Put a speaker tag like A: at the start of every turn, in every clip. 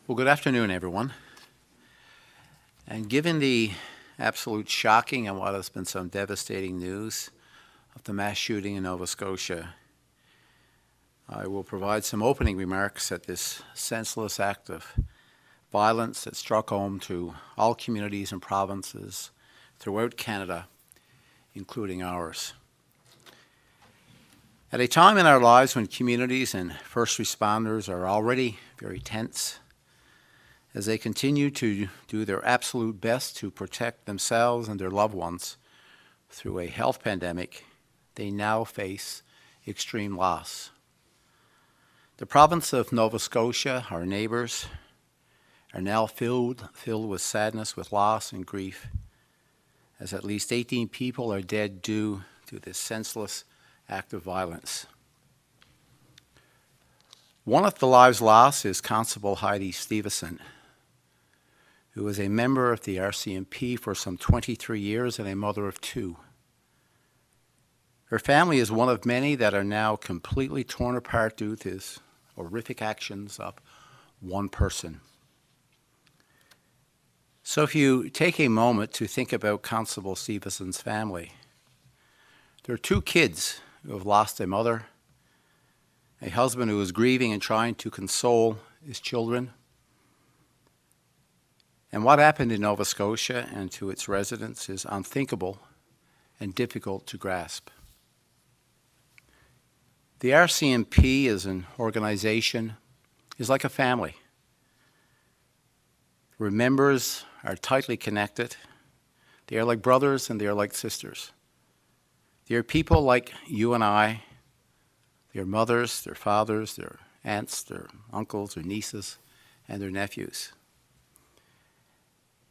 A: Well, good afternoon, everyone. And given the absolute shocking and what has been some devastating news of the mass shooting in Nova Scotia, I will provide some opening remarks at this senseless act of violence that struck home to all communities and provinces throughout Canada, including ours. At a time in our lives when communities and first responders are already very tense, as they continue to do their absolute best to protect themselves and their loved ones through a health pandemic, they now face extreme loss. The province of Nova Scotia, our neighbors, are now filled with sadness, with loss and grief, as at least 18 people are dead due to this senseless act of violence. One of the lives lost is Constable Hagee Stevenson, who was a member of the RCMP for some 23 years and a mother of two. Her family is one of many that are now completely torn apart due to his horrific actions of one person. So if you take a moment to think about Constable Stevenson's family, there are two kids who have lost a mother, a husband who is grieving and trying to console his children. And what happened in Nova Scotia and to its residents is unthinkable and difficult to grasp. The RCMP as an organization is like a family, where members are tightly connected. They are like brothers and they are like sisters. They are people like you and I, their mothers, their fathers, their aunts, their uncles, their nieces, and their nephews.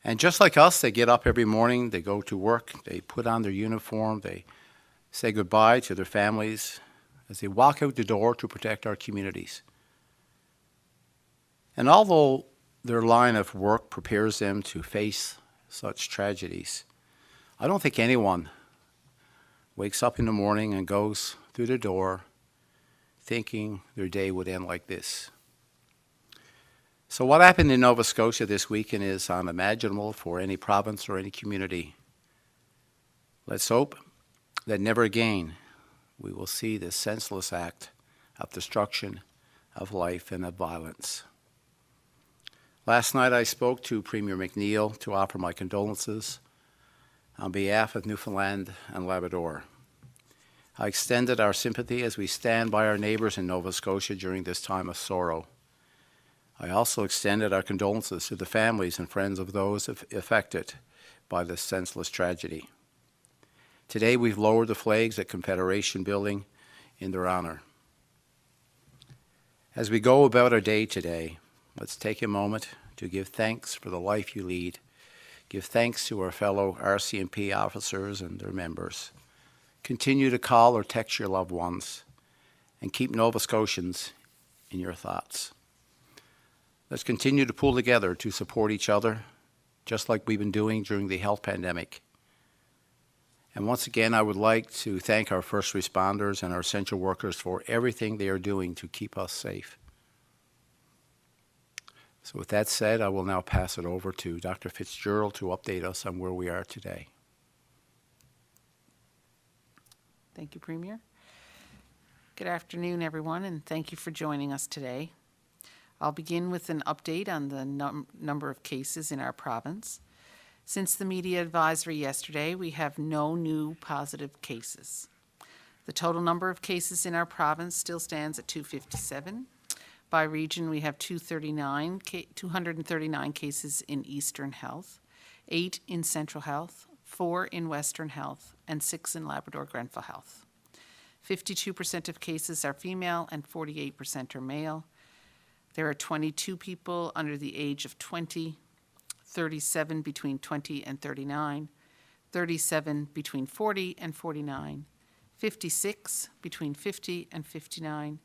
A: And just like us, they get up every morning, they go to work, they put on their uniform, they say goodbye to their families as they walk out the door to protect our communities. And although their line of work prepares them to face such tragedies, I don't think anyone wakes up in the morning and goes through the door thinking their day would end like this. So what happened in Nova Scotia this weekend is unimaginable for any province or any community. Let's hope that never again we will see this senseless act of destruction of life and of violence. Last night I spoke to Premier McNeil to offer my condolences on behalf of Newfoundland and Labrador. I extended our sympathy as we stand by our neighbors in Nova Scotia during this time of sorrow. I also extended our condolences to the families and friends of those affected by this senseless tragedy. Today we've lowered the flags at Confederation Building in their honor. As we go about our day today, let's take a moment to give thanks for the life you lead. Give thanks to our fellow RCMP officers and their members. Continue to call or text your loved ones and keep Nova Scotians in your thoughts. Let's continue to pull together to support each other, just like we've been doing during the health pandemic. And once again, I would like to thank our first responders and our essential workers for everything they are doing to keep us safe. So with that said, I will now pass it over to Dr. Fitzgerald to update us on where we are today.
B: Thank you, Premier. Good afternoon, everyone, and thank you for joining us today. I'll begin with an update on the number of cases in our province. Since the media advisory yesterday, we have no new positive cases. The total number of cases in our province still stands at 257. By region, we have 239 cases in Eastern Health, 8 in Central Health, 4 in Western Health, and 6 in Labrador-Grenville Health. 52% of cases are female and 48% are male. There are 22 people under the age of 20, 37 between 20 and 39, 37 between 40 and 49, 56 between 50 and 59,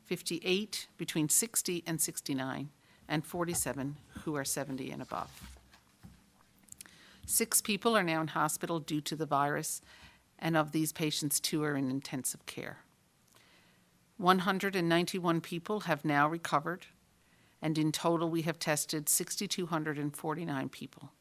B: 58 between 60 and 69, and 47 who are 70 and above. 6 people are now in hospital due to the virus, and of these patients, 2 are in intensive care. 191 people have now recovered, and in total we have tested 6,249 people.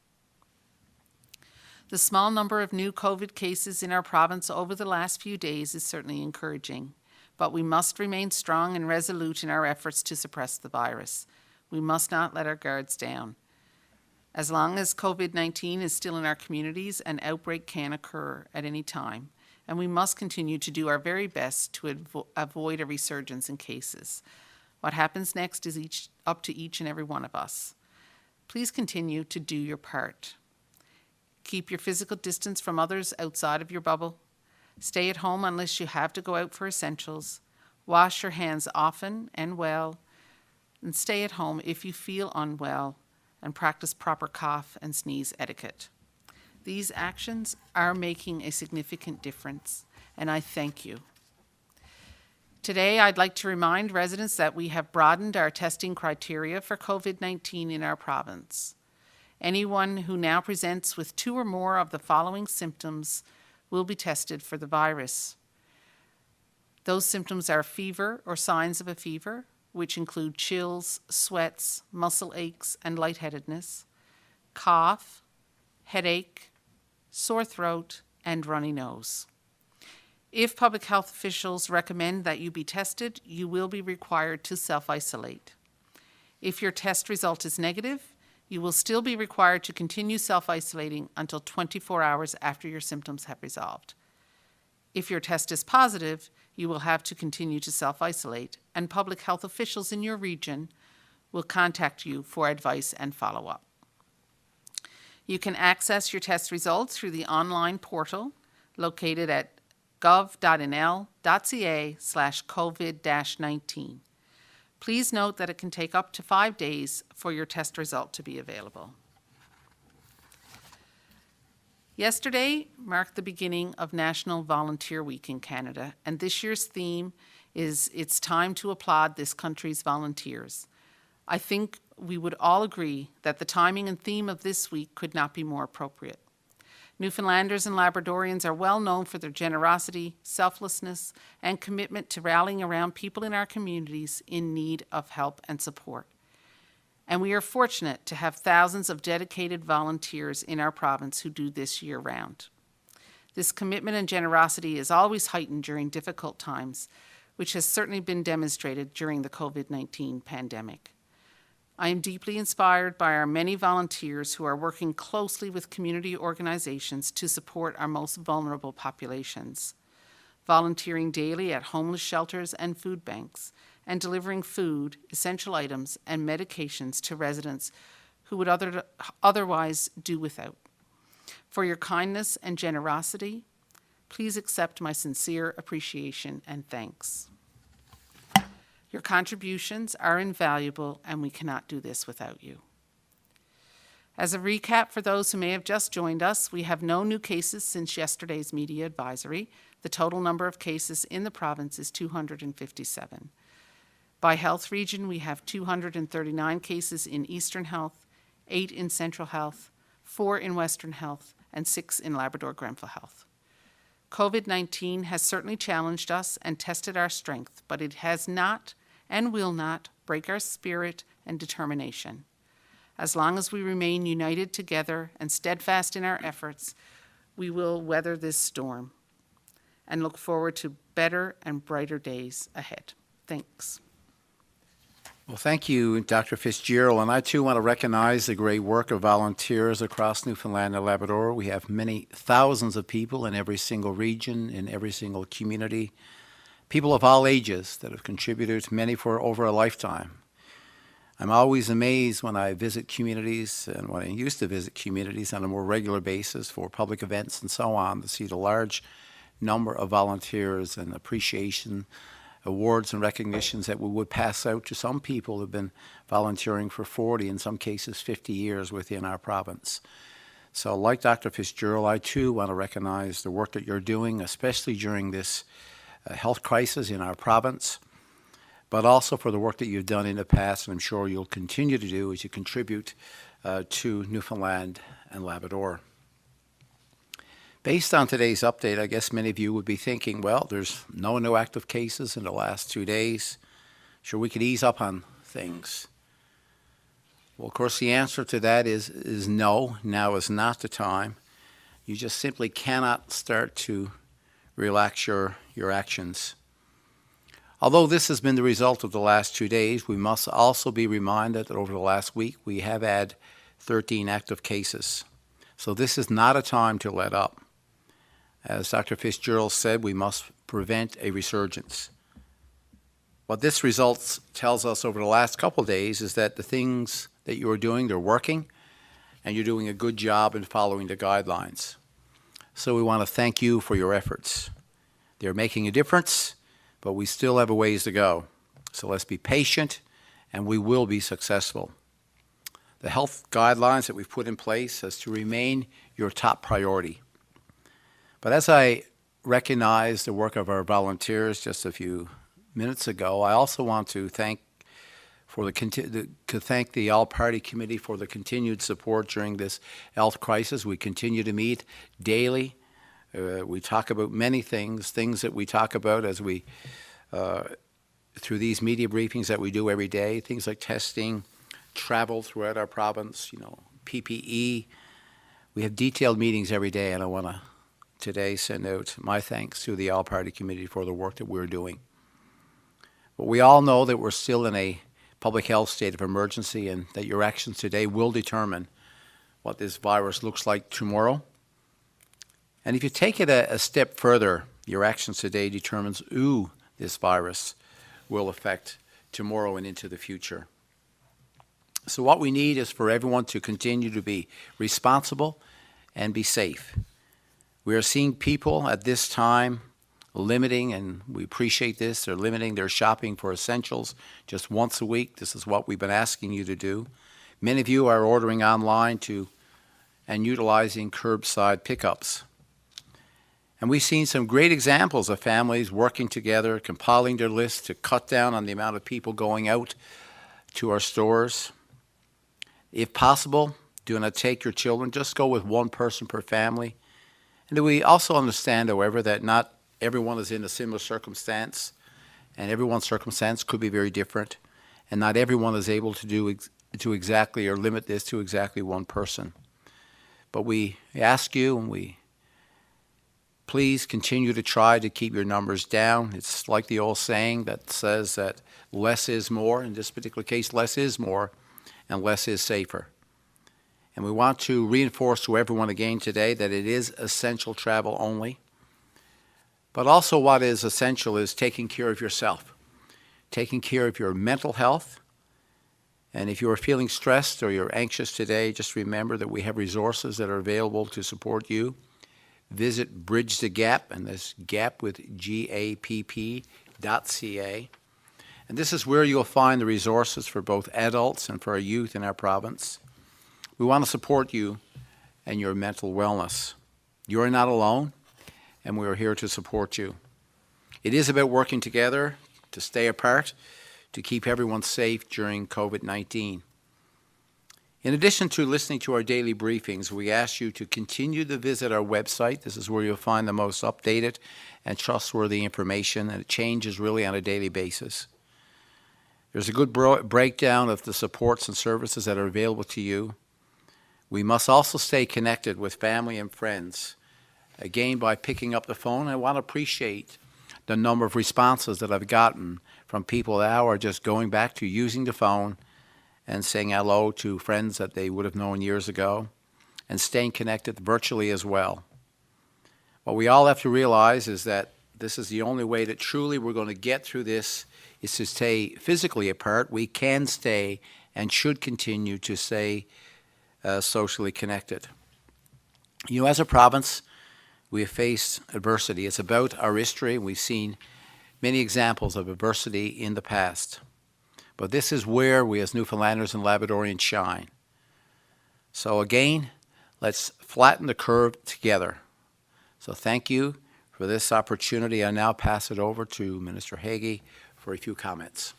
B: The small number of new COVID cases in our province over the last few days is certainly encouraging, but we must remain strong and resolute in our efforts to suppress the virus. We must not let our guards down. As long as COVID-19 is still in our communities, an outbreak can occur at any time, and we must continue to do our very best to avoid a resurgence in cases. What happens next is up to each and every one of us. Please continue to do your part. Keep your physical distance from others outside of your bubble. Stay at home unless you have to go out for essentials. Wash your hands often and well, and stay at home if you feel unwell, and practice proper cough and sneeze etiquette. These actions are making a significant difference, and I thank you. Today, I'd like to remind residents that we have broadened our testing criteria for COVID-19 in our province. Anyone who now presents with 2 or more of the following symptoms will be tested for the virus. Those symptoms are fever or signs of a fever, which include chills, sweats, muscle aches, and lightheadedness, cough, headache, sore throat, and runny nose. If public health officials recommend that you be tested, you will be required to self-isolate. If your test result is negative, you will still be required to continue self-isolating until 24 hours after your symptoms have resolved. If your test is positive, you will have to continue to self-isolate, and public health officials in your region will contact you for advice and follow-up. You can access your test results through the online portal located at gov.nl.ca/COVID-19. Please note that it can take up to 5 days for your test result to be available. Yesterday marked the beginning of National Volunteer Week in Canada, and this year's theme is "It's time to applaud this country's volunteers." I think we would all agree that the timing and theme of this week could not be more appropriate. Newfoundlanders and Labradorians are well known for their generosity, selflessness, and commitment to rallying around people in our communities in need of help and support. And we are fortunate to have thousands of dedicated volunteers in our province who do this year-round. This commitment and generosity is always heightened during difficult times, which has certainly been demonstrated during the COVID-19 pandemic. I am deeply inspired by our many volunteers who are working closely with community organizations to support our most vulnerable populations, volunteering daily at homeless shelters and food banks, and delivering food, essential items, and medications to residents who would otherwise do without. For your kindness and generosity, please accept my sincere appreciation and thanks. Your contributions are invaluable, and we cannot do this without you. As a recap for those who may have just joined us, we have no new cases since yesterday's media advisory. The total number of cases in the province is 257. By health region, we have 239 cases in Eastern Health, 8 in Central Health, 4 in Western Health, and 6 in Labrador Grenfell Health. COVID-19 has certainly challenged us and tested our strength, but it has not and will not break our spirit and determination. As long as we remain united together and steadfast in our efforts, we will weather this storm and look forward to better and brighter days ahead. Thanks.
A: Well, thank you, Dr. Fitzgerald, and I too want to recognize the great work of volunteers across Newfoundland and Labrador. We have many thousands of people in every single region, in every single community, people of all ages that have contributed, many for over a lifetime. I'm always amazed when I visit communities, and when I used to visit communities on a more regular basis for public events and so on, to see the large number of volunteers and appreciation awards and recognitions that we would pass out to some people who have been volunteering for 40, in some cases 50 years within our province. So like Dr. Fitzgerald, I too want to recognize the work that you're doing, especially during this health crisis in our province, but also for the work that you've done in the past, and I'm sure you'll continue to do as you contribute to Newfoundland and Labrador. Based on today's update, I guess many of you would be thinking, well, there's no new active cases in the last 2 days. Sure, we could ease up on things. Well, of course, the answer to that is no. Now is not the time. You just simply cannot start to relax your actions. Although this has been the result of the last 2 days, we must also be reminded that over the last week we have had 13 active cases. So this is not a time to let up. As Dr. Fitzgerald said, we must prevent a resurgence. What this results tells us over the last couple of days is that the things that you are doing, they're working, and you're doing a good job in following the guidelines. So we want to thank you for your efforts. They're making a difference, but we still have a ways to go. So let's be patient, and we will be successful. The health guidelines that we've put in place has to remain your top priority. But as I recognize the work of our volunteers just a few minutes ago, I also want to thank the All-Party Committee for the continued support during this health crisis. We continue to meet daily. We talk about many things that we talk about as we, through these media briefings that we do every day, things like testing, travel throughout our province, PPE. We have detailed meetings every day, and I want to today send out my thanks to the All-Party Committee for the work that we're doing. But we all know that we're still in a public health state of emergency, and that your actions today will determine what this virus looks like tomorrow. And if you take it a step further, your actions today determines who this virus will affect tomorrow and into the future. So what we need is for everyone to continue to be responsible and be safe. We are seeing people at this time limiting, and we appreciate this, they're limiting their shopping for essentials just once a week. This is what we've been asking you to do. Many of you are ordering online and utilizing curbside pickups. And we've seen some great examples of families working together, compiling their lists to cut down on the amount of people going out to our stores. If possible, do not take your children. Just go with one person per family. And we also understand, however, that not everyone is in a similar circumstance, and everyone's circumstance could be very different, and not everyone is able to do exactly or limit this to exactly one person. But we ask you, and we please continue to try to keep your numbers down. It's like the old saying that says that less is more. In this particular case, less is more, and less is safer. And we want to reinforce to everyone again today that it is essential travel only. But also what is essential is taking care of yourself, taking care of your mental health. And if you are feeling stressed or you're anxious today, just remember that we have resources that are available to support you. Visit Bridge the Gap, and this GAP with GAPP.ca. And this is where you'll find the resources for both adults and for our youth in our province. We want to support you and your mental wellness. You are not alone, and we are here to support you. It is about working together to stay apart, to keep everyone safe during COVID-19. In addition to listening to our daily briefings, we ask you to continue to visit our website. This is where you'll find the most updated and trustworthy information, and it changes really on a daily basis. There's a good breakdown of the supports and services that are available to you. We must also stay connected with family and friends. Again, by picking up the phone, I want to appreciate the number of responses that I've gotten from people that are just going back to using the phone and saying hello to friends that they would have known years ago, and staying connected virtually as well. What we all have to realize is that this is the only way that truly we're going to get through this, is to stay physically apart. We can stay and should continue to stay socially connected. As a province, we have faced adversity. It's about our history. We've seen many examples of adversity in the past. But this is where we as Newfoundlanders and Labradorians shine. So again, let's flatten the curve together. So thank you for this opportunity. I now pass it over to Minister Hagee for a few comments.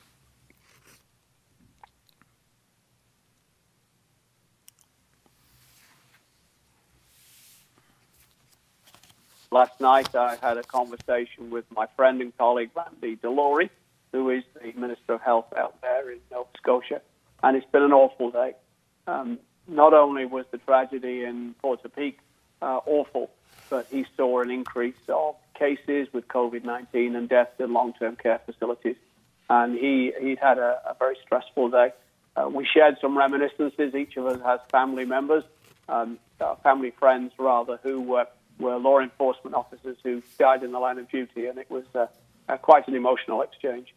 C: Last night I had a conversation with my friend and colleague Randy Delory, who is the Minister of Health out there in Nova Scotia, and it's been an awful day. Not only was the tragedy in Portapique awful, but he saw an increase of cases with COVID-19 and deaths in long-term care facilities. And he'd had a very stressful day. We shared some reminiscences. Each of us has family members, family friends rather, who were law enforcement officers who died in the line of duty, and it was quite an emotional exchange.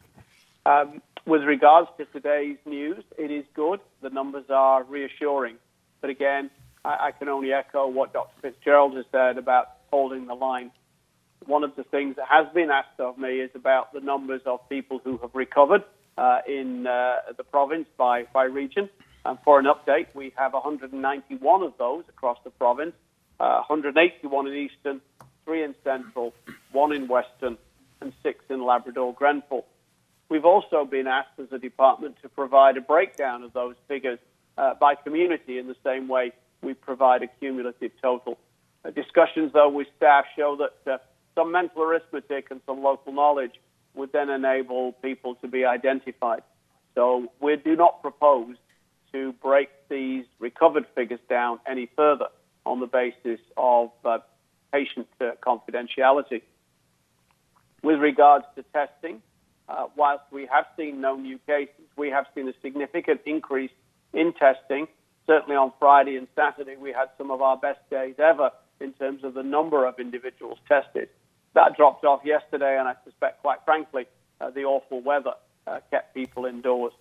C: With regards to today's news, it is good. The numbers are reassuring. But again, I can only echo what Dr. Fitzgerald has said about holding the line. One of the things that has been asked of me is about the numbers of people who have recovered in the province by region. And for an update, we have 191 of those across the province, 181 in Eastern, 3 in Central, 1 in Western, and 6 in Labrador Grenfell. We've also been asked as a department to provide a breakdown of those figures by community in the same way we provide a cumulative total. Discussions, though, with staff show that some mental arithmetic and some local knowledge would then enable people to be identified. So we do not propose to break these recovered figures down any further on the basis of patient confidentiality. With regards to testing, whilst we have seen no new cases, we have seen a significant increase in testing. Certainly on Friday and Saturday, we had some of our best days ever in terms of the number of individuals tested. That dropped off yesterday, and I suspect, quite frankly, the awful weather kept people indoors.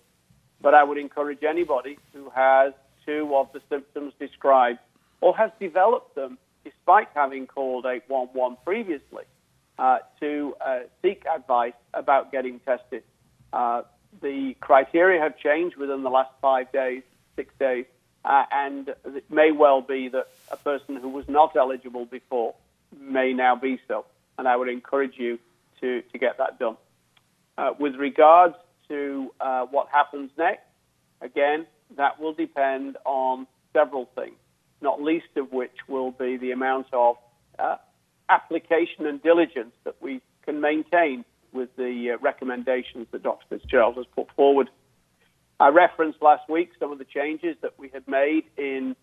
C: But I would encourage anybody who has 2 of the symptoms described or has developed them despite having called 811 previously to seek advice about getting tested. The criteria have changed within the last 5 days, 6 days, and it may well be that a person who was not eligible before may now be so. And I would encourage you to get that done. With regards to what happens next, again, that will depend on several things, not least of which will be the amount of application and diligence that we can maintain with the recommendations that Dr. Fitzgerald has put forward. I referenced last week some of the changes that we had made in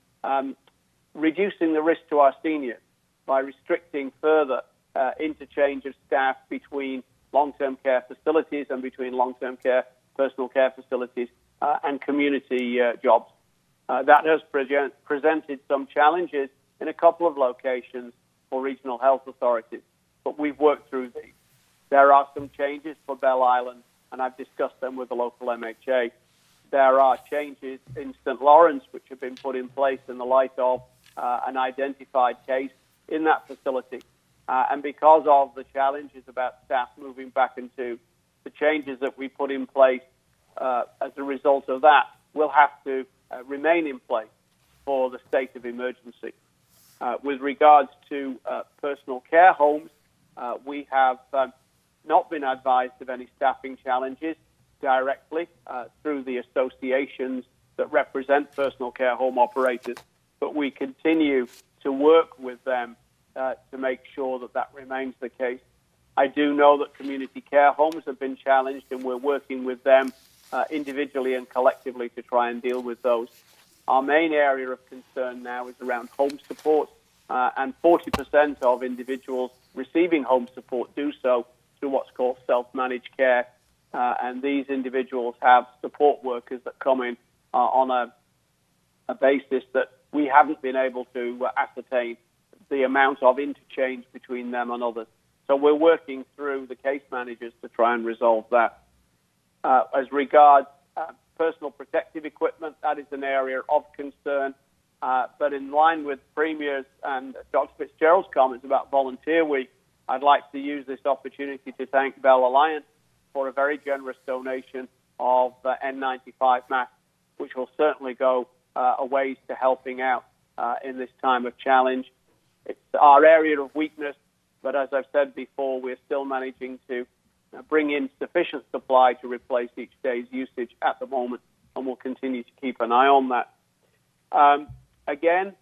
C: reducing the risk to our seniors by restricting further interchange of staff between long-term care facilities and between long-term care, personal care facilities and community jobs. That has presented some challenges in a couple of locations for regional health authorities, but we've worked through these. There are some changes for Bell Island, and I've discussed them with the local MHA. There are changes in St. Lawrence, which have been put in place in the light of an identified case in that facility. And because of the challenges about staff moving back into the changes that we put in place as a result of that, will have to remain in place for the state of emergency. With regards to personal care homes, we have not been advised of any staffing challenges directly through the associations that represent personal care home operators, but we continue to work with them to make sure that that remains the case. I do know that community care homes have been challenged, and we're working with them individually and collectively to try and deal with those. Our main area of concern now is around home support, and 40% of individuals receiving home support do so through what's called self-managed care, and these individuals have support workers that come in on a basis that we haven't been able to ascertain the amount of interchange between them and others. So we're working through the case managers to try and resolve that. As regards personal protective equipment, that is an area of concern. But in line with Premier's and Dr. Fitzgerald's comments about Volunteer Week, I'd like to use this opportunity to thank Bell Alliance for a very generous donation of N95 masks, which will certainly go a ways to helping out in this time of challenge. It's our area of weakness, but as I've said before, we're still managing to bring in sufficient supply to replace each day's usage at the moment, and we'll continue to keep an eye on that. Again,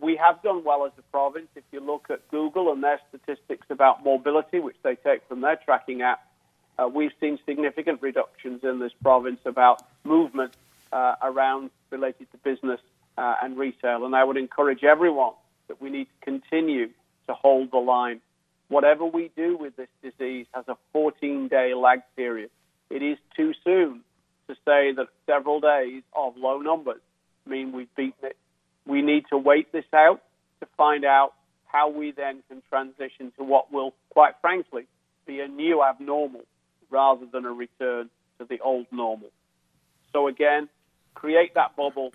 C: we have done well as a province. If you look at Google and their statistics about mobility, which they take from their tracking app, we've seen significant reductions in this province about movement around related to business and retail. And I would encourage everyone that we need to continue to hold the line. Whatever we do with this disease has a 14-day lag period. It is too soon to say that several days of low numbers mean we've beaten it. We need to wait this out to find out how we then can transition to what will, quite frankly, be a new abnormal rather than a return to the old normal. So again, create that bubble,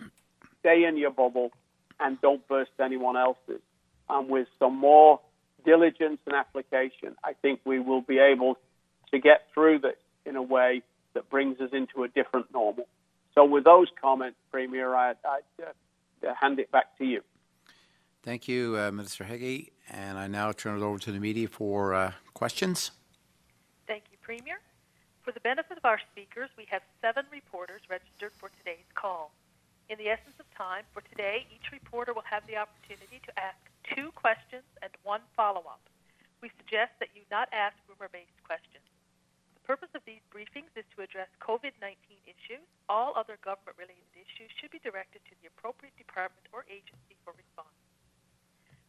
C: stay in your bubble, and don't burst anyone else's. And with some more diligence and application, I think we will be able to get through this in a way that brings us into a different normal. So with those comments, Premier, I'd hand it back to you.
A: Thank you, Minister Hagee. And I now turn it over to the media for questions.
D: Thank you, Premier. For the benefit of our speakers, we have 7 reporters registered for today's call. In the essence of time, for today, each reporter will have the opportunity to ask 2 questions and 1 follow-up. We suggest that you not ask rumor-based questions. The purpose of these briefings is to address COVID-19 issues. All other government-related issues should be directed to the appropriate department or agency for response.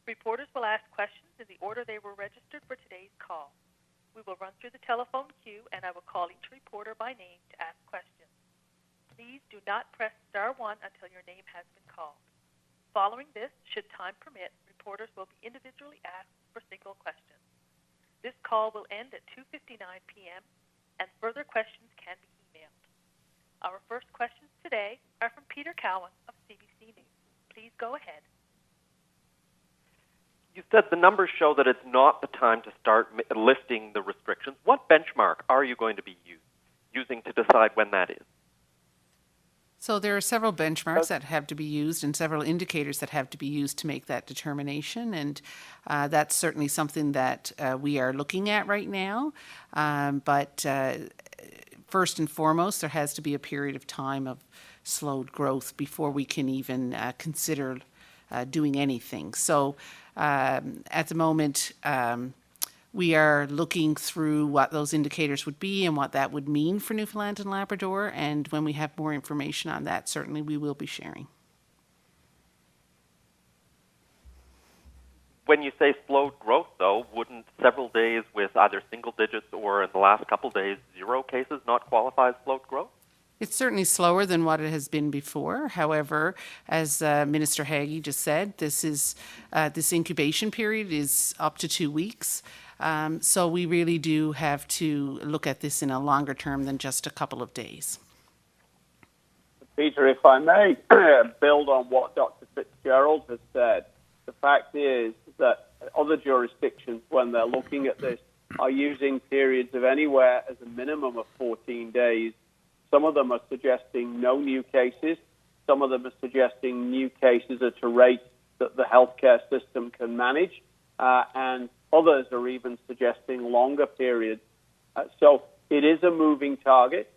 D: Reporters will ask questions in the order they were registered for today's call. We will run through the telephone queue, and I will call each reporter by name to ask questions. Please do not press *1 until your name has been called. Following this, should time permit, reporters will be individually asked for single questions. This call will end at 2:59 p.m., and further questions can be emailed. Our first questions today are from Peter Cowan of CBC News. Please go ahead.
E: You said the numbers show that it's not the time to start lifting the restrictions. What benchmark are you going to be using to decide when that is?
B: So there are several benchmarks that have to be used and several indicators that have to be used to make that determination. And that's certainly something that we are looking at right now. But first and foremost, there has to be a period of time of slowed growth before we can even consider doing anything. So at the moment, we are looking through what those indicators would be and what that would mean for Newfoundland and Labrador. And when we have more information on that, certainly we will be sharing.
E: When you say slowed growth, though, wouldn't several days with either single digits or in the last couple days 0 cases not qualify as slowed growth?
B: It's certainly slower than what it has been before. However, as Minister Hagee just said, this incubation period is up to 2 weeks. So we really do have to look at this in a longer term than just a couple of days.
C: Peter, if I may build on what Dr. Fitzgerald has said, the fact is that other jurisdictions, when they're looking at this, are using periods of anywhere as a minimum of 14 days. Some of them are suggesting no new cases. Some of them are suggesting new cases at a rate that the healthcare system can manage. And others are even suggesting longer periods. So it is a moving target.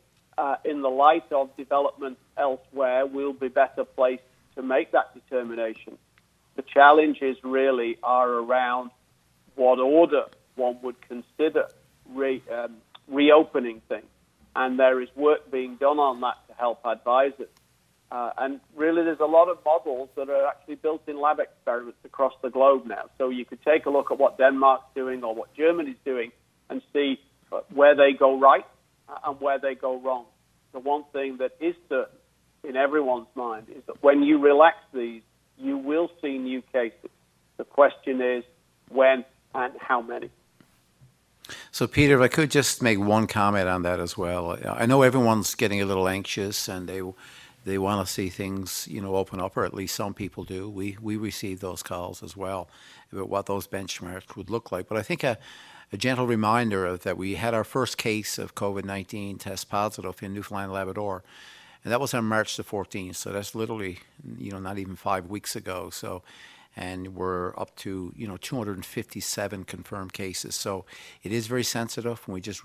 C: In the light of development elsewhere, we'll be better placed to make that determination. The challenges really are around what order one would consider reopening things. And there is work being done on that to help advise it. And really, there's a lot of models that are actually built in lab experiments across the globe now. So you could take a look at what Denmark's doing or what Germany's doing and see where they go right and where they go wrong. The one thing that is certain in everyone's mind is that when you relax these, you will see new cases. The question is when and how many.
A: So, Peter, if I could just make one comment on that as well. I know everyone's getting a little anxious and they want to see things, open up, or at least some people do. We receive those calls as well about what those benchmarks would look like. But I think a gentle reminder of that we had our first case of COVID-19 test positive in Newfoundland and Labrador, and that was on March the 14th. So that's literally, not even 5 weeks ago. So. And we're up to 257 confirmed cases. So it is very sensitive. And we just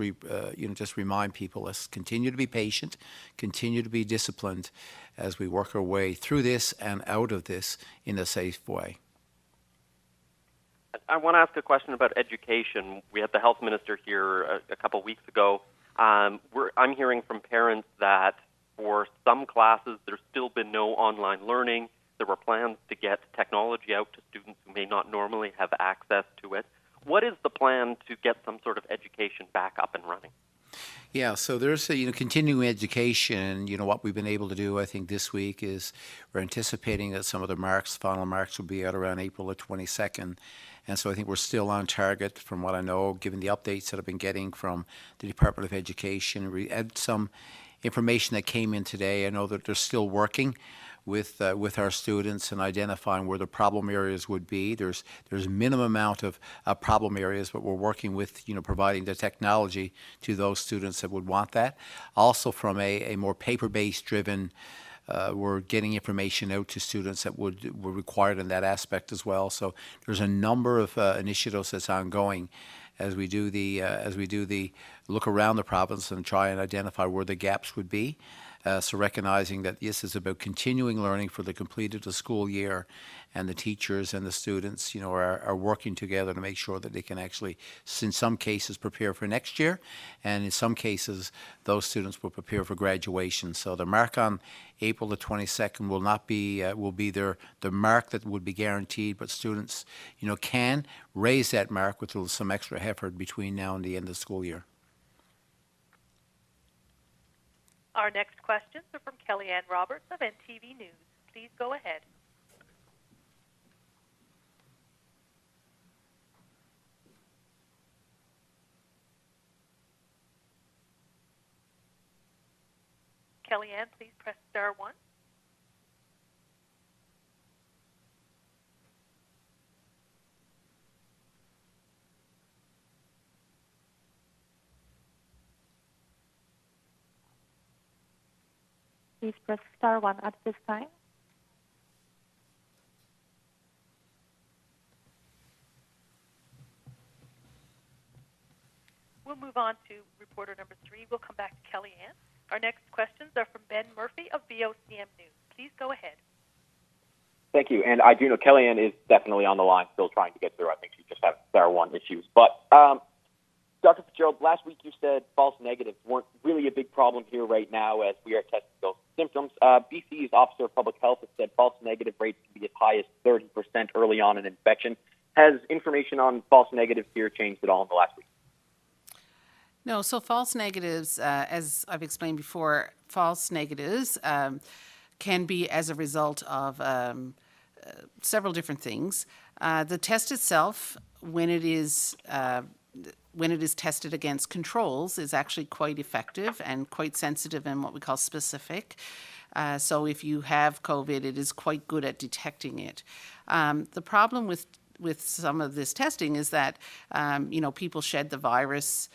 A: just remind people, let's continue to be patient, continue to be disciplined as we work our way through this and out of this in a safe way.
E: I want to ask a question about education. We had the health minister here a couple weeks ago. I'm hearing from parents that for some classes, there's still been no online learning. There were plans to get technology out to students who may not normally have access to it. What is the plan to get some sort of education back up and running?
A: Yeah, so there's continuing education. What we've been able to do, I think, this week is we're anticipating that some of the final marks will be out around April the 22nd. And so I think we're still on target from what I know, given the updates that I've been getting from the Department of Education. We had some information that came in today. I know that they're still working with our students and identifying where the problem areas would be. There's a minimum amount of problem areas, but we're working with providing the technology to those students that would want that. Also, from a more paper-based driven, we're getting information out to students that were required in that aspect as well. So there's a number of initiatives that's ongoing as we do the look around the province and try and identify where the gaps would be. So recognizing that this is about continuing learning for the complete of the school year, and the teachers and the students, are working together to make sure that they can actually, in some cases, prepare for next year, and in some cases, those students will prepare for graduation. So the mark on April the 22nd will not be will be the mark that would be guaranteed, but students, can raise that mark with some extra effort between now and the end of the school year.
D: Our next questions are from Kellyanne Roberts of NTV News. Please go ahead. Kellyanne, please press star 1.
F: Please press star 1 at this time.
D: We'll move on to reporter number 3. We'll come back to Kellyanne. Our next questions are from Ben Murphy of VOCM News. Please go ahead.
G: Thank you. And I do know Kellyanne is definitely on the line, still trying to get through. I think she just has star 1 issues. But Dr. Fitzgerald, last week you said false negatives weren't really a big problem here right now as we are testing those symptoms. BC's Officer of Public Health has said false negative rates can be as high as 30% early on in infection. Has information on false negatives here changed at all in the last week?
B: No, so false negatives, as I've explained before, false negatives can be as a result of several different things. The test itself, when it is tested against controls, is actually quite effective and quite sensitive and what we call specific. So if you have COVID, it is quite good at detecting it. The problem with some of this testing is that, people shed the virus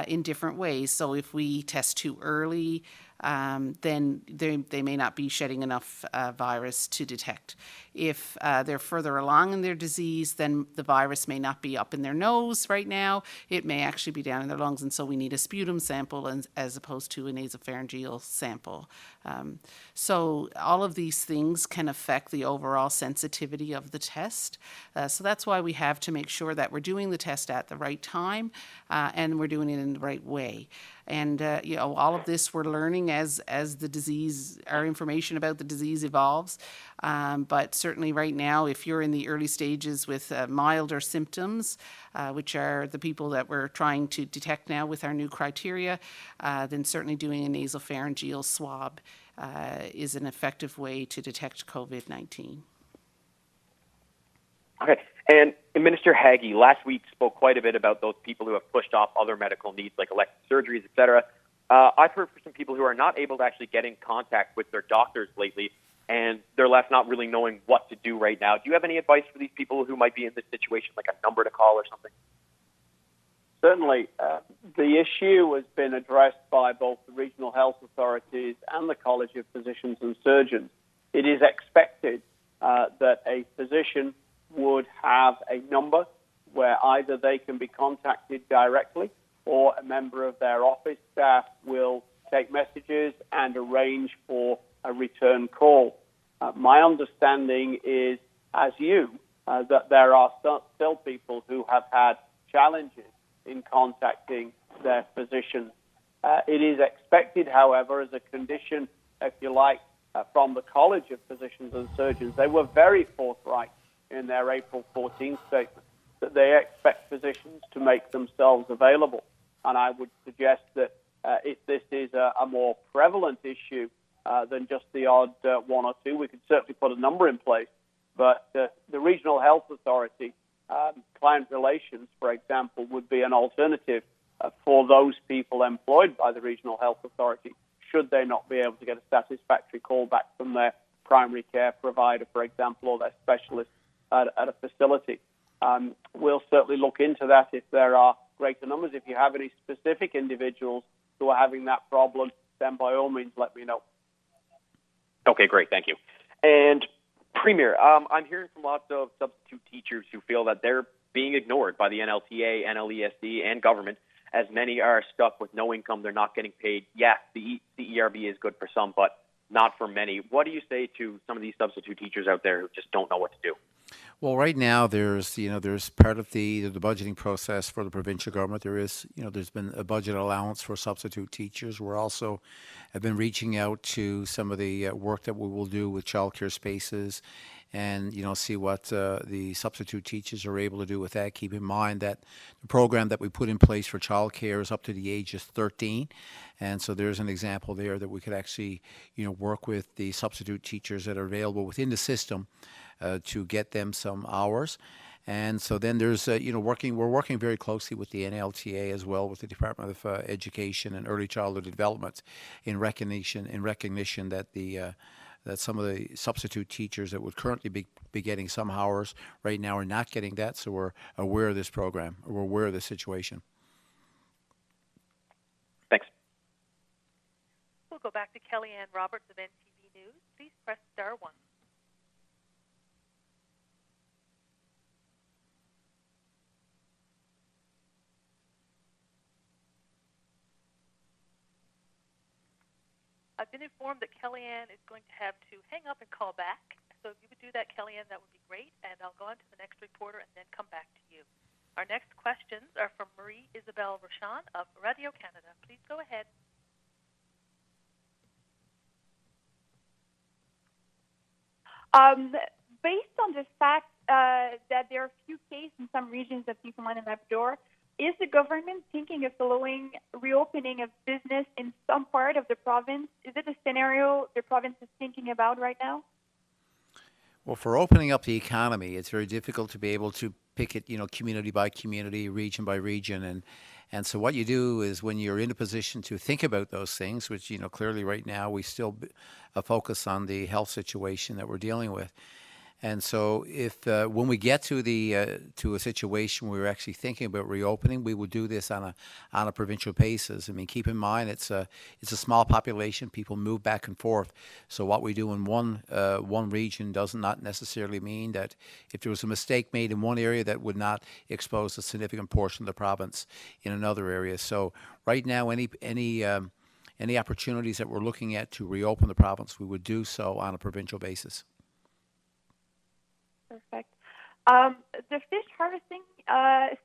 B: in different ways. So if we test too early, then they may not be shedding enough virus to detect. If they're further along in their disease, then the virus may not be up in their nose right now. It may actually be down in their lungs, and so we need a sputum sample as opposed to a nasopharyngeal sample. So all of these things can affect the overall sensitivity of the test. So that's why we have to make sure that we're doing the test at the right time and we're doing it in the right way. And, all of this we're learning as the disease, our information about the disease evolves. But certainly right now, if you're in the early stages with milder symptoms, which are the people that we're trying to detect now with our new criteria, then certainly doing a nasopharyngeal swab is an effective way to detect COVID-19.
G: Okay. And Minister Hagee last week spoke quite a bit about those people who have pushed off other medical needs like elective surgeries, et cetera. I've heard from some people who are not able to actually get in contact with their doctors lately, and they're left not really knowing what to do right now. Do you have any advice for these people who might be in this situation, like a number to call or something?
C: Certainly. The issue has been addressed by both the regional health authorities and the College of Physicians and Surgeons. It is expected that a physician would have a number where either they can be contacted directly or a member of their office staff will take messages and arrange for a return call. My understanding is, as that there are still people who have had challenges in contacting their physicians. It is expected, however, as a condition if you like, from the College of Physicians and Surgeons. They were very forthright in their April 14th statement that they expect physicians to make themselves available. And I would suggest that if this is a more prevalent issue than just the odd one or two, we could certainly put a number in place. But the Regional Health Authority, client relations, for example, would be an alternative for those people employed by the Regional Health Authority, should they not be able to get a satisfactory callback from their primary care provider, for example, or their specialist at a facility. We'll certainly look into that if there are greater numbers. If you have any specific individuals who are having that problem, then by all means let me know.
G: Okay, great. Thank you. And Premier, I'm hearing from lots of substitute teachers who feel that they're being ignored by the NLTA, NLESD, and government, as many are stuck with no income. They're not getting paid. Yes, the CERB is good for some, but not for many. What do you say to some of these substitute teachers out there who just don't know what to do?
A: Well, right now there's part of the budgeting process for the provincial government. There's been a budget allowance for substitute teachers. We're also have been reaching out to some of the work that we will do with childcare spaces, and see what the substitute teachers are able to do with that. Keep in mind that the program that we put in place for childcare is up to the age of 13, and so there's an example there that we could actually work with the substitute teachers that are available within the system to get them some hours. And so then there's, we're working very closely with the NLTA as well, with the Department of Education and Early Childhood Development in recognition that that some of the substitute teachers that would currently be getting some hours right now are not getting that. So we're aware of this program, we're aware of the situation.
G: Thanks.
D: We'll go back to Kellyanne Roberts of NTV News. Please press star 1. I've been informed that Kellyanne is going to have to hang up and call back. So if you would do that, Kellyanne, that would be great. And I'll go on to the next reporter and then come back to you. Our next questions are from Marie-Isabelle Rochon of Radio Canada. Please go ahead.
F: Based on the fact that there are few cases in some regions of Newfoundland and Labrador, is the government thinking of allowing reopening of business in some part of the province? Is it a scenario the province is thinking about right now?
A: Well, for opening up the economy, it's very difficult to be able to pick it, community by community, region by region, and so what you do is when you're in a position to think about those things, which clearly right now we still focus on the health situation that we're dealing with. And so, if when we get to a situation where we're actually thinking about reopening, we will do this on a provincial basis. I mean, keep in mind it's a small population. People move back and forth. So what we do in one region does not necessarily mean that if there was a mistake made in one area, that would not expose a significant portion of the province in another area. So right now, any opportunities that we're looking at to reopen the province, we would do so on a provincial basis.
F: Perfect. The Fish Harvesting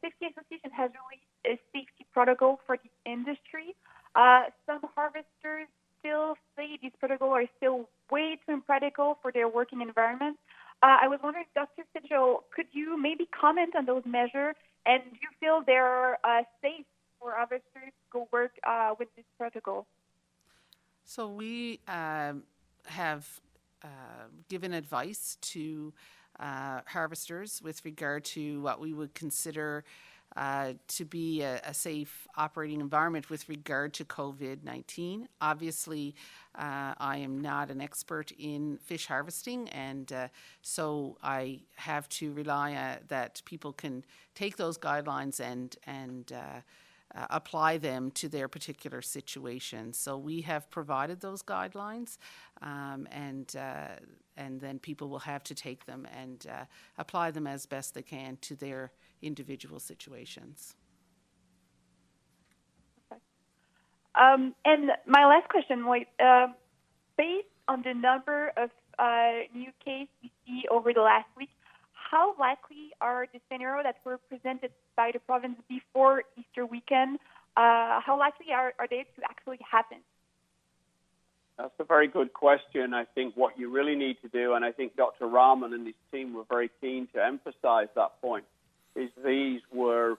F: Safety Association has released a safety protocol for the industry. Some harvesters still say these protocols are still way too impractical for their working environment. I was wondering, Dr. Fitzgerald, could you maybe comment on those measures, and do you feel they're safe for harvesters to go work with this protocol?
B: So we have given advice to harvesters with regard to what we would consider to be a safe operating environment with regard to COVID-19. Obviously, I am not an expert in fish harvesting, and so I have to rely that people can take those guidelines and apply them to their particular situation. So we have provided those guidelines, and then people will have to take them and apply them as best they can to their individual situations.
F: Okay. And my last question was, based on the number of new cases we see over the last week, how likely are the scenarios that were presented by the province before Easter weekend, how likely are they to actually happen?
C: That's a very good question. I think what you really need to do, and I think Dr. Rahman and his team were very keen to emphasize that point, is these were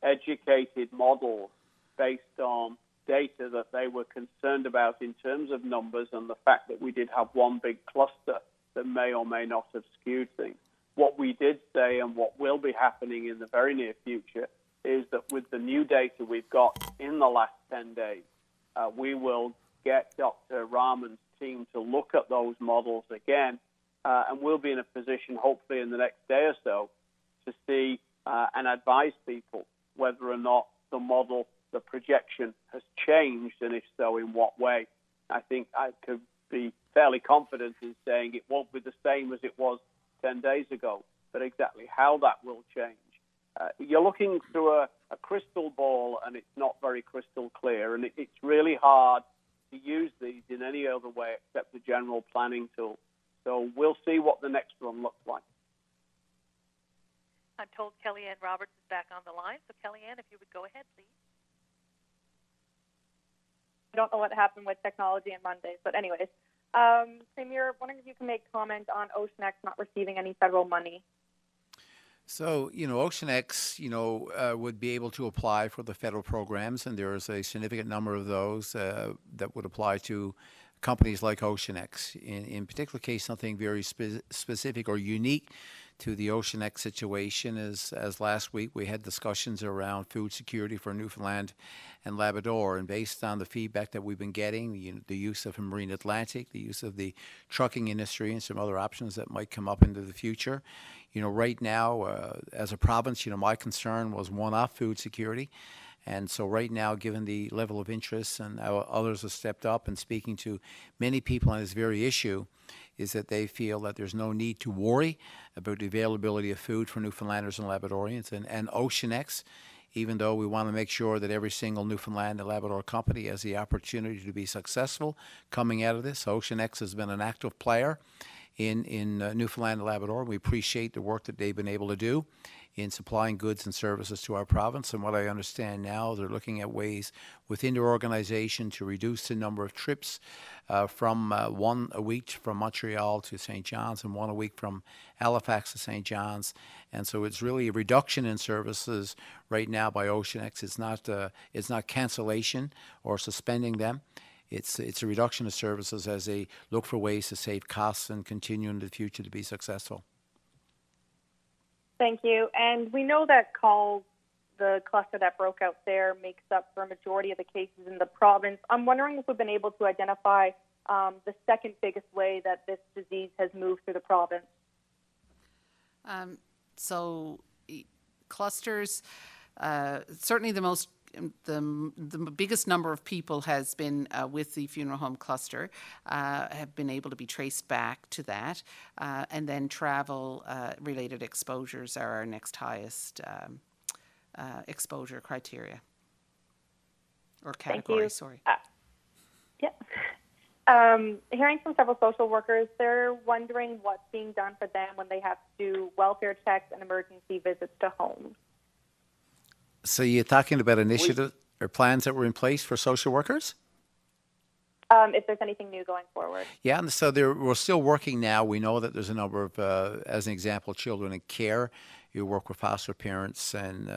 C: educated models based on data that they were concerned about in terms of numbers and the fact that we did have one big cluster that may or may not have skewed things. What we did say and what will be happening in the very near future is that with the new data we've got in the last 10 days, we will get Dr. Rahman's team to look at those models again, and we'll be in a position, hopefully in the next day or so, to see and advise people whether or not the model, the projection has changed, and if so, in what way. I think I could be fairly confident in saying it won't be the same as it was 10 days ago, but exactly how that will change. You're looking through a crystal ball, and it's not very crystal clear, and it's really hard to use these in any other way except the general planning tool. So we'll see what the next one looks like.
D: I'm told Kellyanne Roberts is back on the line. So, Kellyanne, if you would go ahead, please.
F: I don't know what happened with technology on Mondays, but anyways. Premier, wondering if you can make comment on OceanX not receiving any federal money.
A: So, OceanX, would be able to apply for the federal programs, and there is a significant number of those that would apply to companies like OceanX. In particular case, something very specific or unique to the OceanX situation is, as last week we had discussions around food security for Newfoundland and Labrador, and based on the feedback that we've been getting, the use of Marine Atlantic, the use of the trucking industry, and some other options that might come up into the future. Right now, as a province, my concern was one-off food security. And so right now, given the level of interest and how others have stepped up and speaking to many people on this very issue, is that they feel that there's no need to worry about the availability of food for Newfoundlanders and Labradorians. And OceanX, even though we want to make sure that every single Newfoundland and Labrador company has the opportunity to be successful coming out of this, OceanX has been an active player in Newfoundland and Labrador. We appreciate the work that they've been able to do in supplying goods and services to our province. And what I understand now, they're looking at ways within their organization to reduce the number of trips from one a week from Montreal to St. John's and one a week from Halifax to St. John's. And so it's really a reduction in services right now by OceanX. It's not cancellation or suspending them. It's a reduction of services as they look for ways to save costs and continue in the future to be successful.
F: Thank you. And we know that the cluster that broke out there, makes up for a majority of the cases in the province. I'm wondering if we've been able to identify the second biggest way that this disease has moved through the province.
B: So clusters, certainly the biggest number of people has been with the funeral home cluster, have been able to be traced back to that. And then travel-related exposures are our next highest exposure criteria. Or category, sorry.
F: Hearing from several social workers, they're wondering what's being done for them when they have to do welfare checks and emergency visits to homes.
A: So you're talking about initiatives or plans that were in place for social workers?
F: If there's anything new going forward.
A: Yeah, and so we're still working now. We know that there's a number of, as an example, children in care. You work with foster parents, and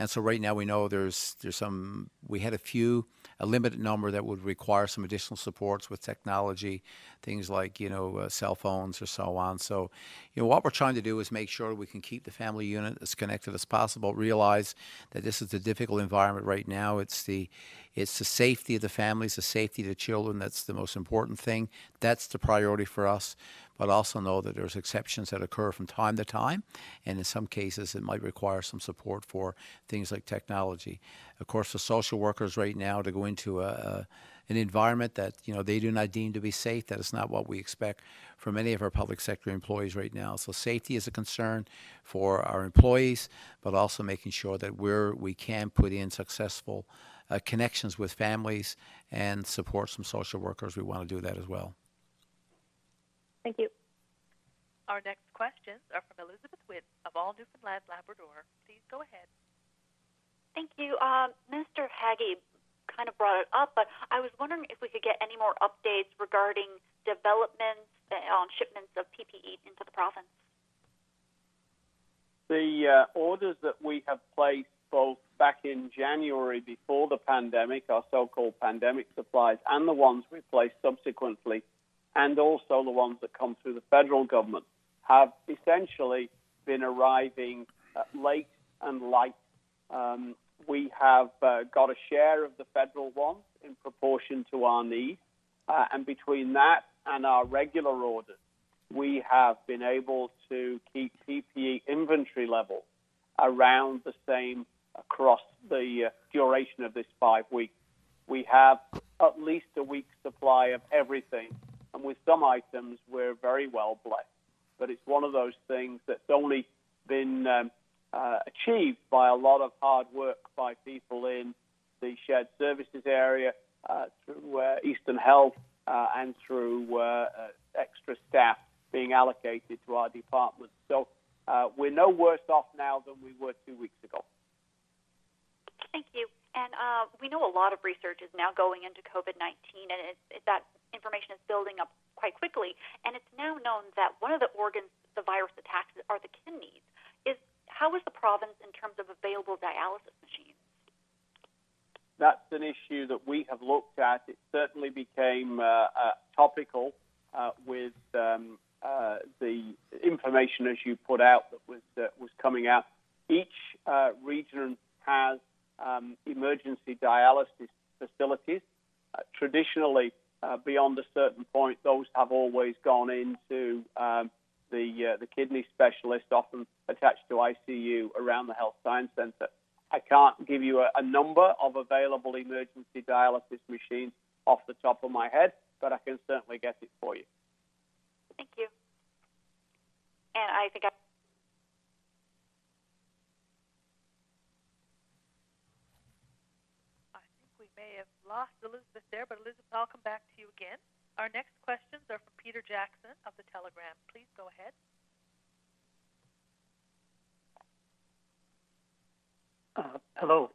A: so right now we know there's some. We had a limited number that would require some additional supports with technology, things like cell phones or so on. So, what we're trying to do is make sure we can keep the family unit as connected as possible. Realize that this is a difficult environment right now. It's the safety of the families, the safety of the children. That's the most important thing. That's the priority for us. But also know that there's exceptions that occur from time to time, and in some cases it might require some support for things like technology. Of course, for social workers right now to go into an environment that they do not deem to be safe, that is not what we expect from many of our public sector employees right now. So safety is a concern for our employees, but also making sure that we can put in successful connections with families and support some social workers. We want to do that as well.
F: Thank you.
D: Our next questions are from Elizabeth Witt of All Newfoundland Labrador. Please go ahead.
H: Thank you. Minister Hagee, kind of brought it up, but I was wondering if we could get any more updates regarding developments on shipments of PPE into the province.
C: The orders that we have placed both back in January before the pandemic, our so-called pandemic supplies, and the ones we placed subsequently, and also the ones that come through the federal government, have essentially been arriving late and light. We have got a share of the federal ones in proportion to our need, and between that and our regular orders, we have been able to keep PPE inventory levels around the same across the duration of this 5 weeks. We have at least a week's supply of everything, and with some items, we're very well blessed. But it's one of those things that's only been achieved by a lot of hard work by people in the shared services area, through Eastern Health, and through extra staff being allocated to our department. So we're no worse off now than we were 2 weeks ago.
H: Thank you. And we know a lot of research is now going into COVID-19, and that information is building up quite quickly. And it's now known that one of the organs the virus attacks are the kidneys. How is the province in terms of available dialysis machines?
C: That's an issue that we have looked at. It certainly became topical with the information, as you put out, that was coming out. Each region has emergency dialysis facilities. Traditionally, beyond a certain point, those have always gone into the kidney specialist, often attached to ICU around the health science centre. I can't give you a number of available emergency dialysis machines off the top of my head, but I can certainly get it for you.
H: Thank you. And I think
D: we may have lost Elizabeth there, but Elizabeth, I'll come back to you again. Our next questions are from Peter Jackson of the Telegram. Please go ahead.
I: Hello.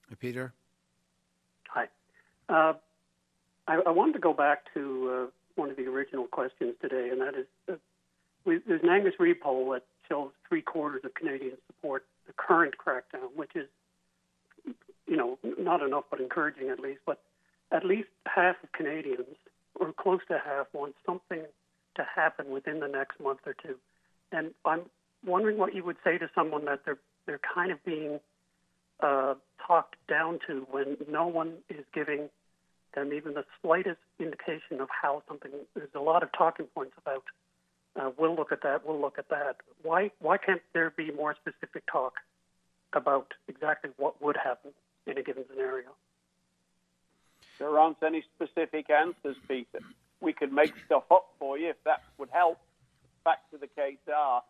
A: Hey, Peter.
I: Hi. I wanted to go back to one of the original questions today, and that is there's an Angus Reid poll that shows 3/4 of Canadians support the current crackdown, which is, not enough, but encouraging at least. But at least half of Canadians, or close to half, want something to happen within the next month or two. And I'm wondering what you would say to someone that they're kind of being talked down to when no one is giving them even the slightest indication of how something. There's a lot of talking points about we'll look at that, we'll look at that. Why can't there be more specific talk about exactly what would happen in a given scenario?
C: There aren't any specific answers, Peter. We could make stuff up for you if that would help. Facts of the case are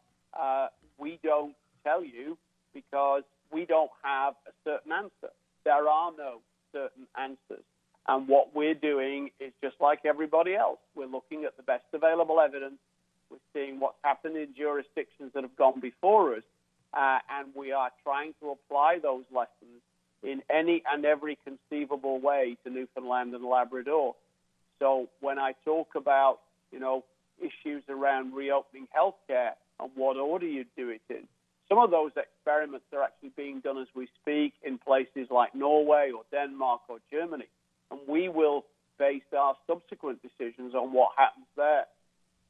C: we don't tell you because we don't have a certain answer. There are no certain answers. And what we're doing is just like everybody else. We're looking at the best available evidence. We're seeing what's happened in jurisdictions that have gone before us. And we are trying to apply those lessons in any and every conceivable way to Newfoundland and Labrador. So when I talk about, issues around reopening healthcare and what order you do it in, some of those experiments are actually being done as we speak in places like Norway or Denmark or Germany. And we will base our subsequent decisions on what happens there.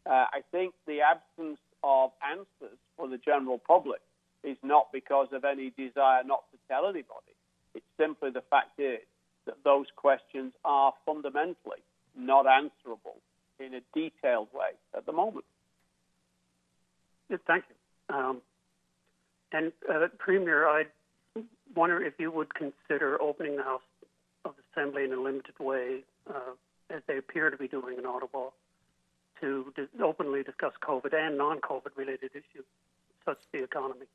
C: I think the absence of answers for the general public is not because of any desire not to tell anybody. It's simply the fact is that those questions are fundamentally not answerable in a detailed way at the moment.
I: Yes, thank you. And Premier, I wonder if you would consider opening the House of Assembly in a limited way, as they appear to be doing in Ottawa, to openly discuss COVID and non-COVID related issues, such as the economy.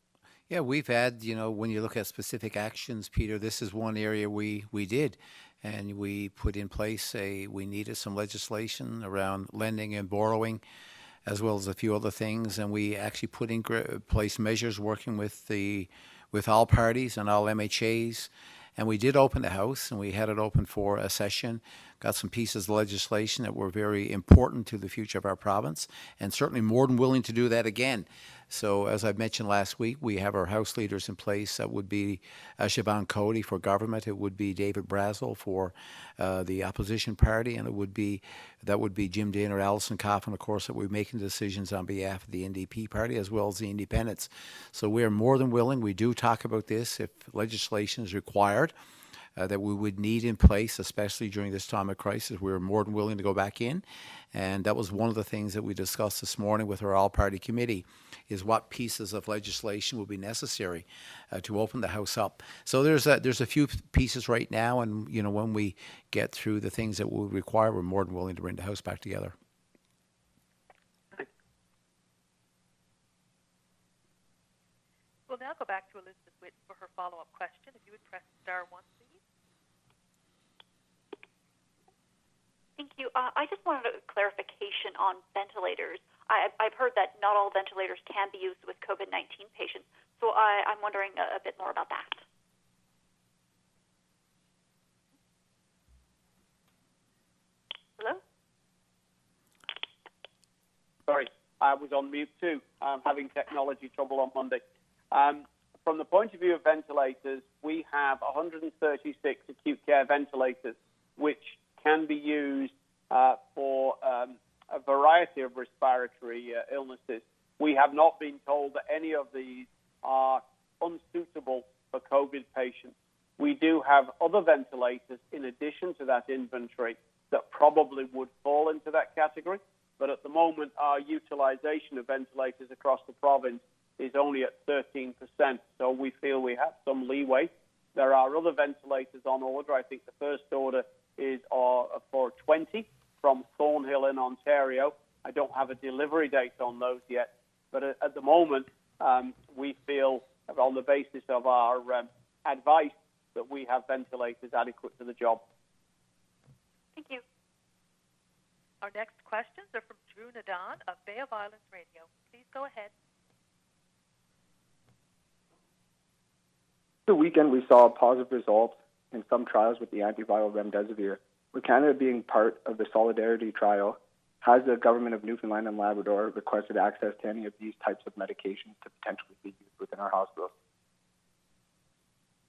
A: Yeah, we've had, when you look at specific actions, Peter, this is one area we did. And we put in place we needed some legislation around lending and borrowing, as well as a few other things. And we actually put in place measures working with all parties and all MHAs. And we did open the House, and we had it open for a session, got some pieces of legislation that were very important to the future of our province, and certainly more than willing to do that again. So as I mentioned last week, we have our House leaders in place. That would be Siobhan Cody for government. It would be David Brazel for the opposition party, and that would be Jim Dane or Alison Coffin, of course, that we're making decisions on behalf of the NDP party as well as the independents. So we are more than willing. We do talk about this if legislation is required. That we would need in place, especially during this time of crisis. We're more than willing to go back in. And that was one of the things that we discussed this morning with our all-party committee, is what pieces of legislation will be necessary to open the House up. So there's a few pieces right now, and when we get through the things that will require, we're more than willing to bring the House back together.
D: We'll now go back to Elizabeth Whitten for her follow-up question. If you would press star 1, please.
H: Thank you. I just wanted a clarification on ventilators. I've heard that not all ventilators can be used with COVID-19 patients, so I'm wondering a bit more about that. Hello?
C: Sorry, I was on mute too. I'm having technology trouble on Monday. From the point of view of ventilators, we have 136 acute care ventilators, which can be used for a variety of respiratory illnesses. We have not been told that any of these are unsuitable for COVID patients. We do have other ventilators in addition to that inventory that probably would fall into that category, but at the moment our utilization of ventilators across the province is only at 13%, so we feel we have some leeway. There are other ventilators on order. I think the first order is for 20 from Thornhill in Ontario. I don't have a delivery date on those yet, but at the moment we feel, on the basis of our advice, that we have ventilators adequate to the job.
H: Thank you.
D: Our next questions are from Drew Nadan of Bay of Islands Radio. Please go ahead.
J: The weekend, we saw positive results in some trials with the antiviral remdesivir. With Canada being part of the Solidarity trial, has the government of Newfoundland and Labrador requested access to any of these types of medications to potentially be used within our hospitals?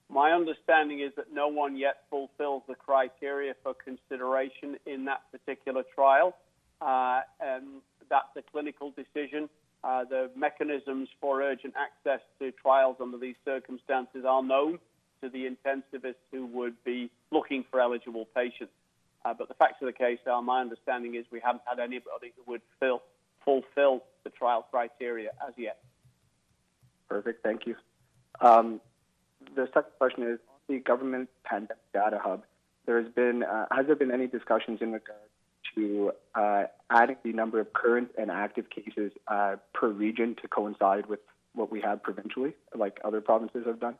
C: My understanding is that no one yet fulfills the criteria for consideration in that particular trial. And that's a clinical decision. The mechanisms for urgent access to trials under these circumstances are known to the intensivists who would be looking for eligible patients. But the facts of the case are, my understanding is we haven't had anybody who would fulfill the trial criteria as yet.
J: Perfect, thank you. The second question is, on the government pandemic data hub, has there been any discussions in regard to adding the number of current and active cases per region to coincide with what we have provincially, like other provinces have done?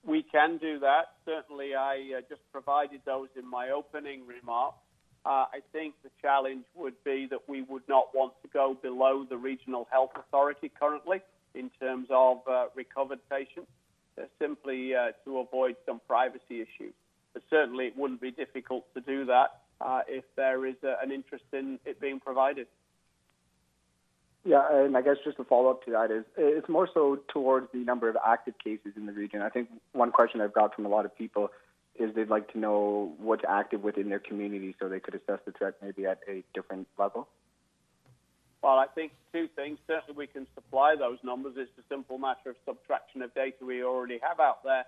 C: We can do that. Certainly, I just provided those in my opening remarks. I think the challenge would be that we would not want to go below the regional health authority currently in terms of recovered patients, simply to avoid some privacy issues. But certainly, it wouldn't be difficult to do that if there is an interest in it being provided.
J: Yeah, and I guess just a follow-up to that is, it's more so towards the number of active cases in the region. I think one question I've got from a lot of people is they'd like to know what's active within their community so they could assess the threat maybe at a different level.
C: Well, I think two things. Certainly we can supply those numbers. It's a simple matter of subtraction of data we already have out there,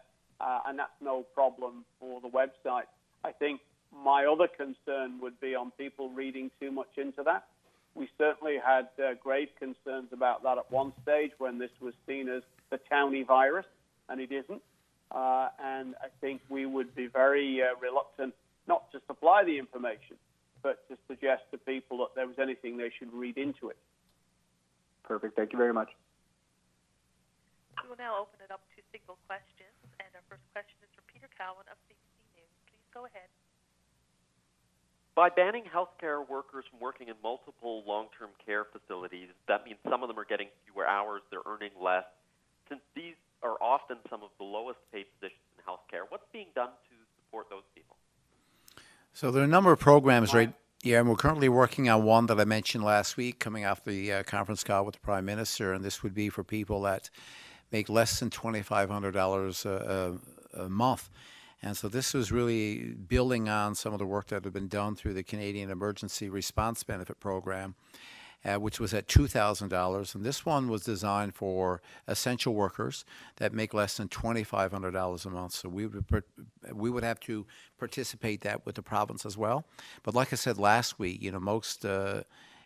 C: and that's no problem for the website. I think my other concern would be on people reading too much into that. We certainly had grave concerns about that at one stage when this was seen as the towny virus, and it isn't. And I think we would be very reluctant not to supply the information, but to suggest to people that there was anything they should read into it.
J: Perfect. Thank you very much.
D: We will now open it up to single questions, and our first question is from Peter Cowan of CBC News. Please go ahead.
E: By banning healthcare workers from working in multiple long-term care facilities, that means some of them are getting fewer hours, they're earning less. Since these are often some of the lowest paid positions in healthcare, being done to support those people?
A: So there are a number of programs, right? Yeah, and we're currently working on one that I mentioned last week, coming off the conference call with the Prime Minister, and this would be for people that make less than $2,500 a month. And so this was really building on some of the work that had been done through the Canadian Emergency Response Benefit Program, which was at $2,000. And this one was designed for essential workers that make less than $2,500 a month. So we would have to participate that with the province as well. But like I said last week, most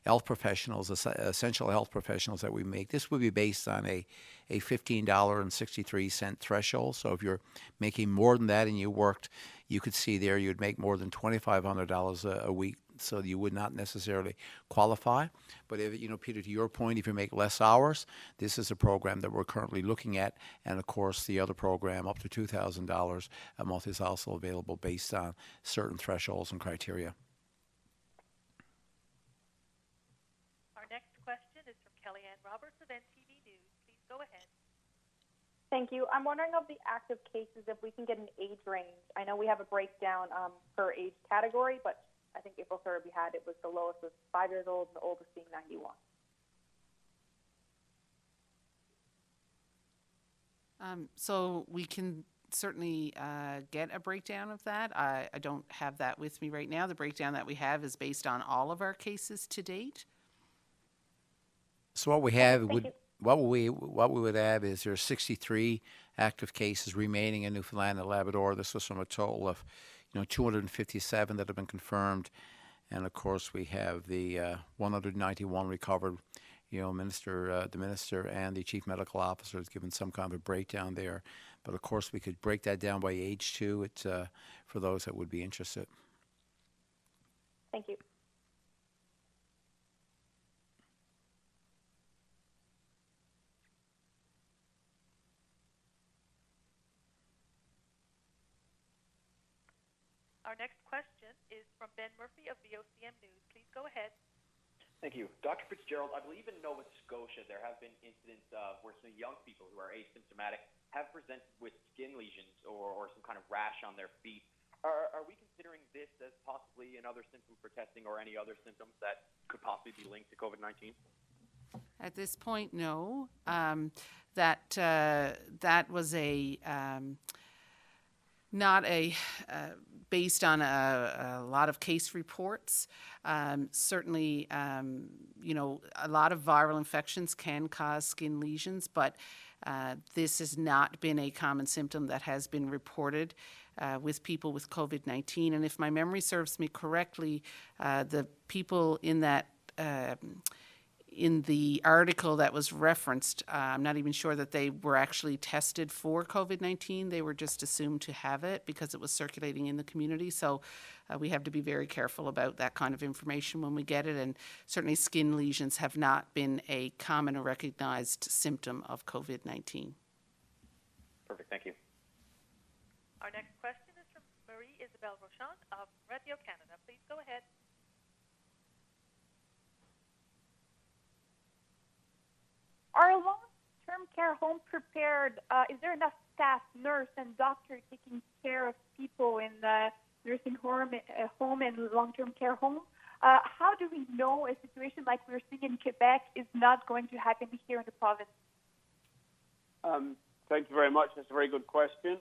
A: health professionals, essential health professionals that we make, this would be based on a $15.63 threshold. So if you're making more than that and you worked, you could see there you'd make more than $2,500 a week. So you would not necessarily qualify. But if, Peter, to your point, if you make less hours, this is a program that we're currently looking at. And of course, the other program up to $2,000 a month is also available based on certain thresholds and criteria.
D: Our next question is from Kellyanne Roberts of NTV News. Please go ahead.
K: Thank you. I'm wondering of the active cases, if we can get an age range. I know we have a breakdown per age category, but I think April 3rd we had, it was the lowest was 5 years old and the oldest being 91.
B: So we can certainly get a breakdown of that. I don't have that with me right now. The breakdown that we have is based on all of our cases to date.
A: So what we have what we would have is there are 63 active cases remaining in Newfoundland and Labrador. This was from a total of 257 that have been confirmed, and of course we have the 191 recovered. The minister and the chief medical officer has given some kind of a breakdown there, but of course we could break that down by age too. It's for those that would be interested.
K: Thank you.
D: Our next question is from Ben Murphy of VOCM News. Please go ahead.
G: Thank you. Dr. Fitzgerald, I believe in Nova Scotia there have been incidents where some young people who are asymptomatic have presented with skin lesions or some kind of rash on their feet. Are we considering this as possibly another symptom for testing or any other symptoms that could possibly be linked to COVID-19?
B: At this point, no. That was not based on a lot of case reports. Certainly, a lot of viral infections can cause skin lesions, but this has not been a common symptom that has been reported with people with COVID-19. And if my memory serves me correctly, the people in that in the article that was referenced, I'm not even sure that they were actually tested for COVID-19. They were just assumed to have it because it was circulating in the community. So we have to be very careful about that kind of information when we get it. And certainly skin lesions have not been a common or recognized symptom of COVID-19.
G: Perfect. Thank you.
D: Our next question is from Marie Isabelle Rochon of Radio Canada. Please go ahead.
F: Are long-term care homes prepared? Is there enough staff, nurse, and doctor taking care of people in the nursing home and long-term care home? How do we know a situation like we're seeing in Quebec is not going to happen here in the province?
C: Thank you very much. That's a very good question.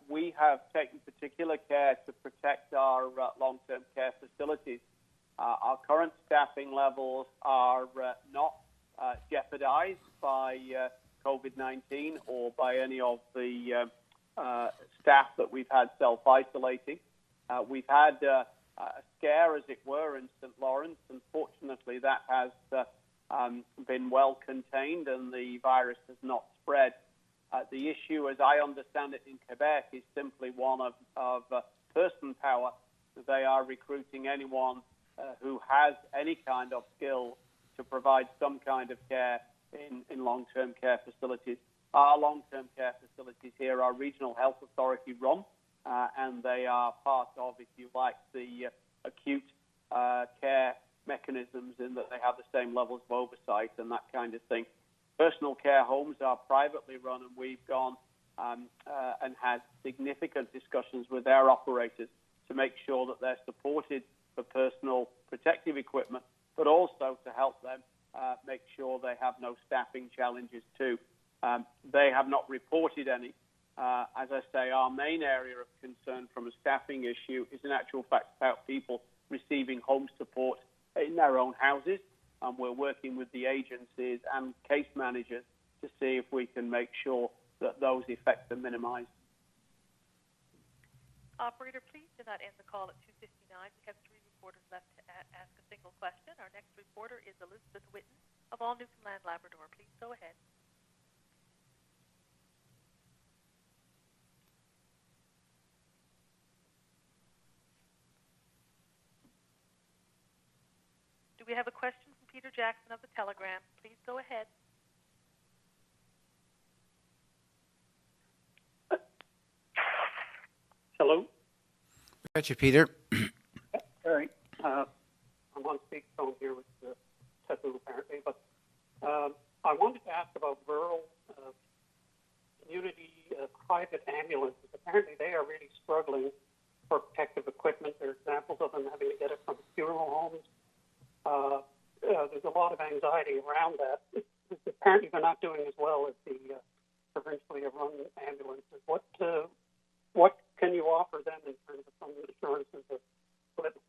C: We have taken particular care to protect our long-term care facilities. Our current staffing levels are not jeopardized by COVID-19 or by any of the staff that we've had self-isolating. We've had a scare, as it were, in St. Lawrence, and fortunately that has been well contained and the virus has not spread. The issue, as I understand it in Quebec, is simply one of person power. They are recruiting anyone who has any kind of skill to provide some kind of care in long-term care facilities. Our long-term care facilities here are regional health authority run, and they are part of, if you like, the acute care mechanisms in that they have the same levels of oversight and that kind of thing. Personal care homes are privately run, and we've gone and had significant discussions with their operators to make sure that they're supported for personal protective equipment, but also to help them make sure they have no staffing challenges too. They have not reported any. As I say, our main area of concern from a staffing issue is in actual fact about people receiving home support in their own houses. We're working with the agencies and case managers to see if we can make sure that those effects are minimized.
D: Operator, please do not end the call at 2:59. We have 3 reporters left to ask a single question. Our next reporter is Elizabeth Whitten of All Newfoundland Labrador. Please go ahead. Do we have a question from Peter Jackson of the Telegram? Please go ahead.
I: Hello.
A: Got you, Peter.
I: All right. I'm on speakerphone here with Tetu apparently, but I wanted to ask about rural community private ambulances. Apparently, they are really struggling for protective equipment. There are examples of them having to get it from funeral homes. There's a lot of anxiety around that. Apparently, they're not doing as well as the provincially run ambulances. What can you offer them in terms of some assurances of equipment?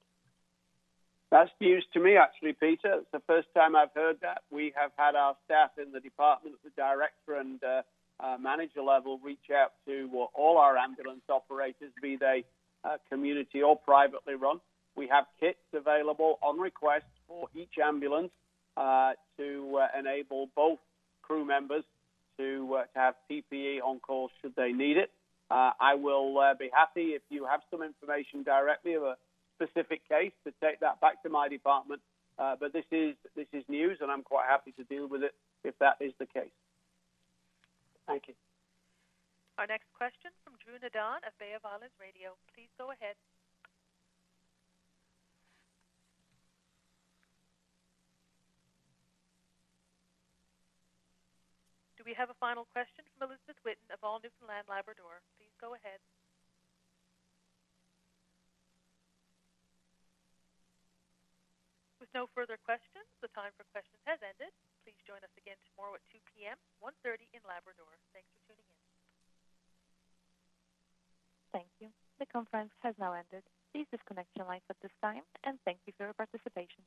C: That's news to me, actually, Peter. It's the first time I've heard that. We have had our staff in the department, the director and manager level, reach out to all our ambulance operators, be they community or privately run. We have kits available on request for each ambulance to enable both crew members to have PPE on call should they need it. I will be happy if you have some information directly of a specific case to take that back to my department. But this is news, and I'm quite happy to deal with it if that is the case.
I: Thank you.
D: Our next question from Drew Nadan of Bay of Islands Radio. Please go ahead. Do we have a final question from Elizabeth Whitten of All Newfoundland Labrador? Please go ahead. With no further questions, the time for questions has ended. Please join us again tomorrow at 2 p.m., 1:30 in Labrador. Thanks for tuning in.
L: Thank you. The conference has now ended. Please disconnect your lines at this time, and thank you for your participation.